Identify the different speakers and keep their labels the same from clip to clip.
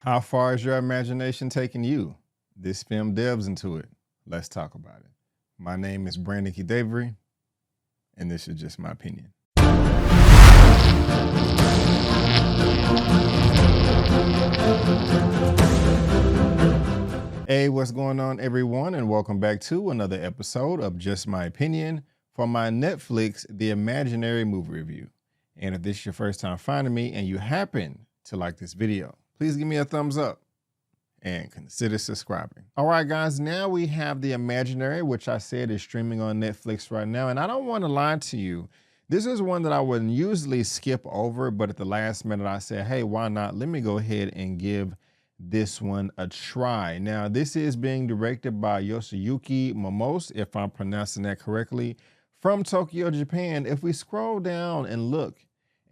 Speaker 1: How far is your imagination taking you? This film delves into it. Let's talk about it. My name is Brandon Davery, and this is just my opinion. Hey, what's going on, everyone, and welcome back to another episode of Just My Opinion for my Netflix The Imaginary Movie Review. And if this is your first time finding me and you happen to like this video, please give me a thumbs up and consider subscribing. All right, guys, now we have The Imaginary, which I said is streaming on Netflix right now. And I don't want to lie to you. This is one that I would usually skip over, but at the last minute I said, hey, why not? Let me go ahead and give this one a try. Now, this is being directed by Yoshiyuki Momose, if I'm pronouncing that correctly, from Tokyo, Japan. If we scroll down and look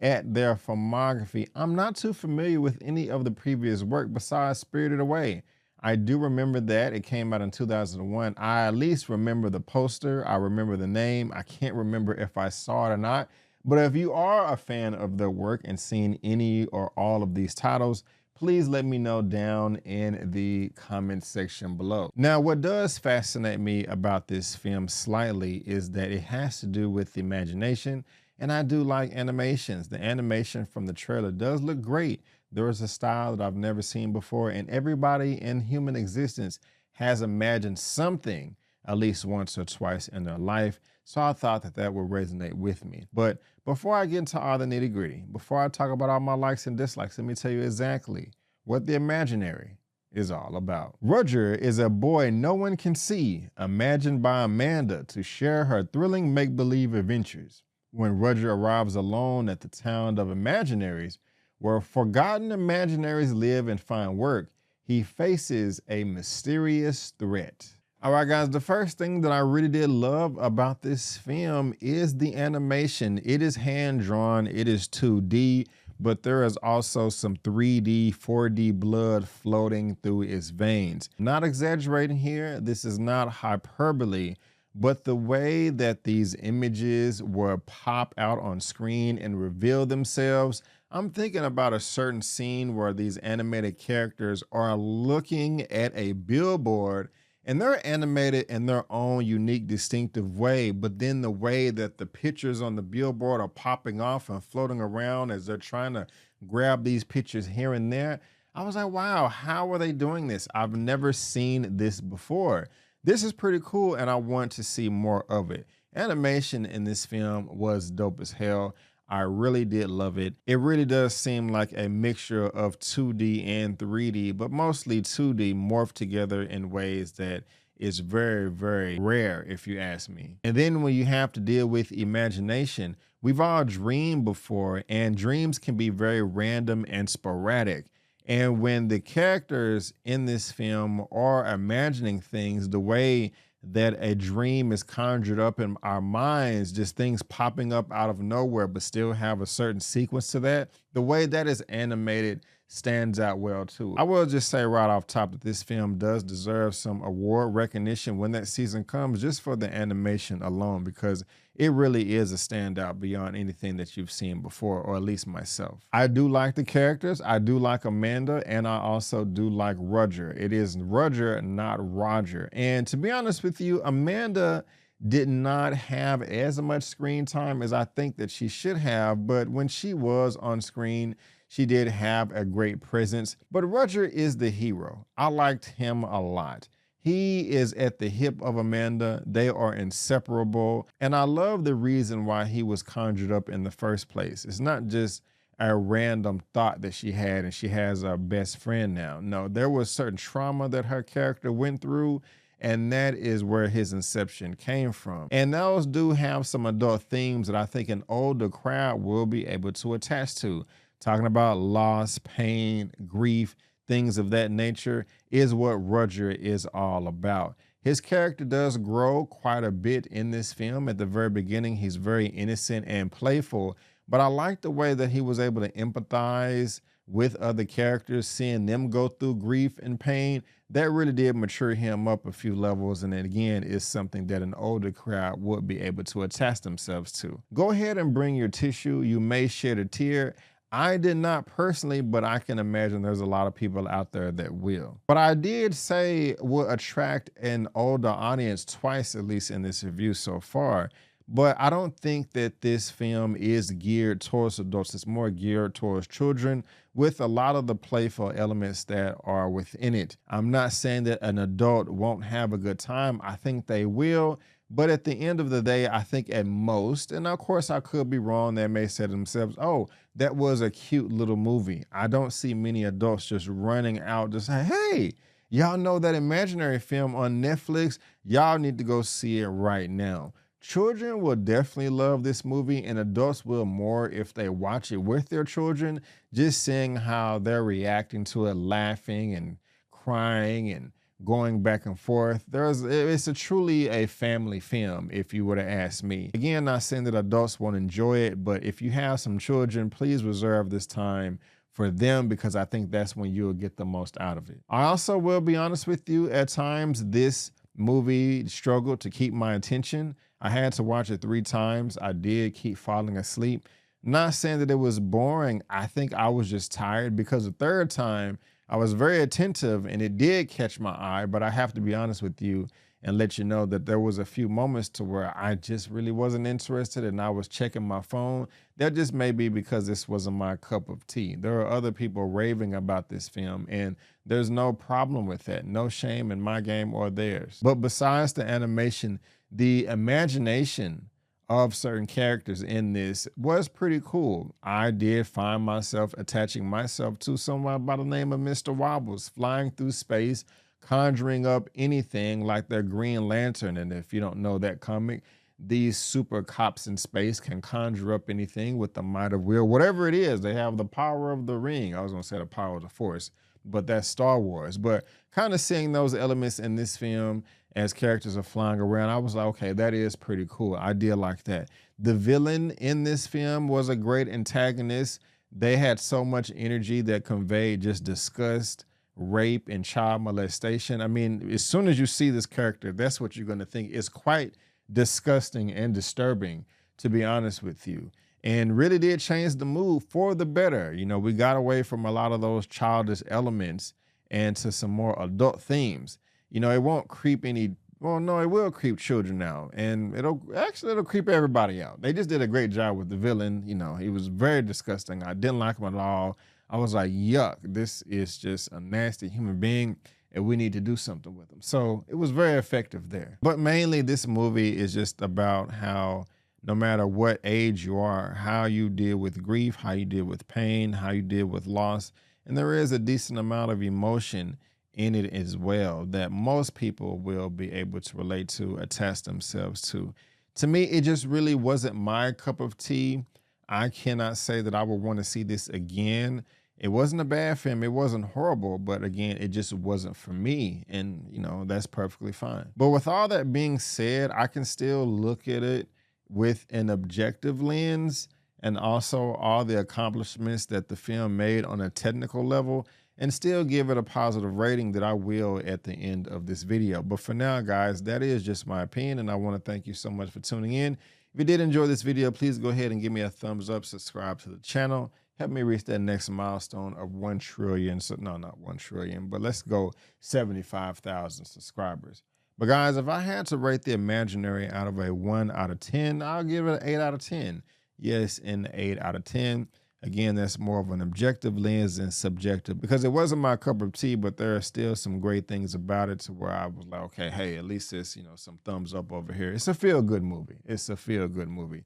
Speaker 1: at their filmography, I'm not too familiar with any of the previous work besides Spirited Away. I do remember that it came out in 2001. I at least remember the poster. I remember the name. I can't remember if I saw it or not. But if you are a fan of their work and seen any or all of these titles, please let me know down in the comment section below. Now, what does fascinate me about this film slightly is that it has to do with the imagination, and I do like animations. The animation from the trailer does look great. There is a style that I've never seen before, and everybody in human existence has imagined something at least once or twice in their life. So I thought that that would resonate with me. But before I get into all the nitty gritty, before I talk about all my likes and dislikes, let me tell you exactly what The Imaginary is all about. Roger is a boy no one can see, imagined by Amanda to share her thrilling make-believe adventures. When Roger arrives alone at the town of Imaginaries, where forgotten imaginaries live and find work, he faces a mysterious threat. All right, guys, the first thing that I really did love about this film is the animation. It is hand-drawn, it is 2D, but there is also some 3D, 4D blood floating through its veins. Not exaggerating here, this is not hyperbole, but the way that these images will pop out on screen and reveal themselves, I'm thinking about a certain scene where these animated characters are looking at a billboard and they're animated in their own unique, distinctive way, but then the way that the pictures on the billboard are popping off and floating around as they're trying to grab these pictures here and there, I was like, wow, how are they doing this? I've never seen this before. This is pretty cool, and I want to see more of it. Animation in this film was dope as hell. I really did love it. It really does seem like a mixture of 2D and 3D, but mostly 2D morphed together in ways that is very, very rare, if you ask me. And then when you have to deal with imagination, we've all dreamed before, and dreams can be very random and sporadic. And when the characters in this film are imagining things, the way that a dream is conjured up in our minds, just things popping up out of nowhere, but still have a certain sequence to that, the way that is animated stands out well too. I will just say right off top that this film does deserve some award recognition when that season comes, just for the animation alone, because it really is a standout beyond anything that you've seen before, or at least myself. I do like the characters. I do like Amanda, and I also do like Roger. It is Roger, not Roger. And to be honest with you, Amanda did not have as much screen time as I think that she should have, but when she was on screen, she did have a great presence. But Roger is the hero. I liked him a lot. He is at the hip of Amanda. They are inseparable. And I love the reason why he was conjured up in the first place. It's not just a random thought that she had and she has a best friend now. No, there was certain trauma that her character went through, and that is where his inception came from. And those do have some adult themes that I think an older crowd will be able to attach to. Talking about loss, pain, grief, things of that nature is what Roger is all about. His character does grow quite a bit in this film. At the very beginning, he's very innocent and playful, but I like the way that he was able to empathize with other characters, seeing them go through grief and pain. That really did mature him up a few levels, and again, is something that an older crowd would be able to attach themselves to. Go ahead and bring your tissue. You may shed a tear. I did not personally, but I can imagine there's a lot of people out there that will. But I did say will attract an older audience twice, at least in this review so far. But I don't think that this film is geared towards adults. It's more geared towards children with a lot of the playful elements that are within it. I'm not saying that an adult won't have a good time. I think they will. But at the end of the day, I think at most, and of course I could be wrong, they may say to themselves, oh, that was a cute little movie. I don't see many adults just running out just say, hey, y'all know that imaginary film on Netflix? Y'all need to go see it right now. Children will definitely love this movie, and adults will more if they watch it with their children, just seeing how they're reacting to it, laughing and crying and going back and forth. It's truly a family film, if you were to ask me. Again, not saying that adults won't enjoy it, but if you have some children, please reserve this time for them, because I think that's when you'll get the most out of it. I also will be honest with you, at times this movie struggled to keep my attention. I had to watch it 3 times. I did keep falling asleep. Not saying that it was boring. I think I was just tired, because the third time I was very attentive and it did catch my eye, but I have to be honest with you and let you know that there was a few moments to where I just really wasn't interested and I was checking my phone. That just may be because this wasn't my cup of tea. There are other people raving about this film, and there's no problem with that. No shame in my game or theirs. But besides the animation, the imagination of certain characters in this was pretty cool. I did find myself attaching myself to someone by the name of Mr. Wobbles, flying through space, conjuring up anything like their Green Lantern. And if you don't know that comic, these super cops in space can conjure up anything with the might of will. Whatever it is, they have the power of the ring. I was gonna say the power of the force, but that's Star Wars. But kind of seeing those elements in this film as characters are flying around, I was like, okay, that is pretty cool. I did like that. The villain in this film was a great antagonist. They had so much energy that conveyed just disgust, rape, and child molestation. I mean, as soon as you see this character, that's what you're going to think. It's quite disgusting and disturbing, to be honest with you. And really did change the mood for the better. You know, we got away from a lot of those childish elements and to some more adult themes. You know, it won't creep any, well, no, it will creep children out, and it'll creep everybody out. They just did a great job with the villain. You know, he was very disgusting. I didn't like him at all. I was like, yuck, this is just a nasty human being, and we need to do something with him. So it was very effective there. But mainly this movie is just about how no matter what age you are, how you deal with grief, how you deal with pain, how you deal with loss. And there is a decent amount of emotion in it as well that most people will be able to relate to, attach themselves to. To me, it just really wasn't my cup of tea. I cannot say that I would want to see this again. It wasn't a bad film. It wasn't horrible, but again, it just wasn't for me. And, you know, that's perfectly fine. But with all that being said, I can still look at it with an objective lens and also all the accomplishments that the film made on a technical level, and still give it a positive rating that I will at the end of this video. But for now, guys, that is just my opinion, and I want to thank you so much for tuning in. If you did enjoy this video, please go ahead and give me a thumbs up, subscribe to the channel, help me reach that next milestone of 1 trillion. So, no, not 1 trillion, but let's go 75,000 subscribers. But guys, if I had to rate The Imaginary out of a 1 out of 10, I'll give it an 8 out of 10. Yes, an 8 out of 10. Again, that's more of an objective lens than subjective, because it wasn't my cup of tea, but there are still some great things about it to where I was like, okay, hey, at least it's, you know, some thumbs up over here. It's a feel-good movie. It's a feel-good movie.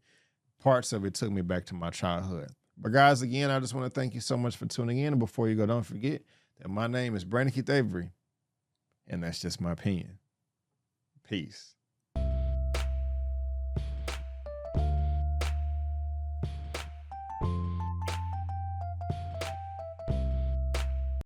Speaker 1: Parts of it took me back to my childhood. But guys, again, I just want to thank you so much for tuning in. And before you go, don't forget that my name is Brandon Keith Avery, and that's just my opinion. Peace.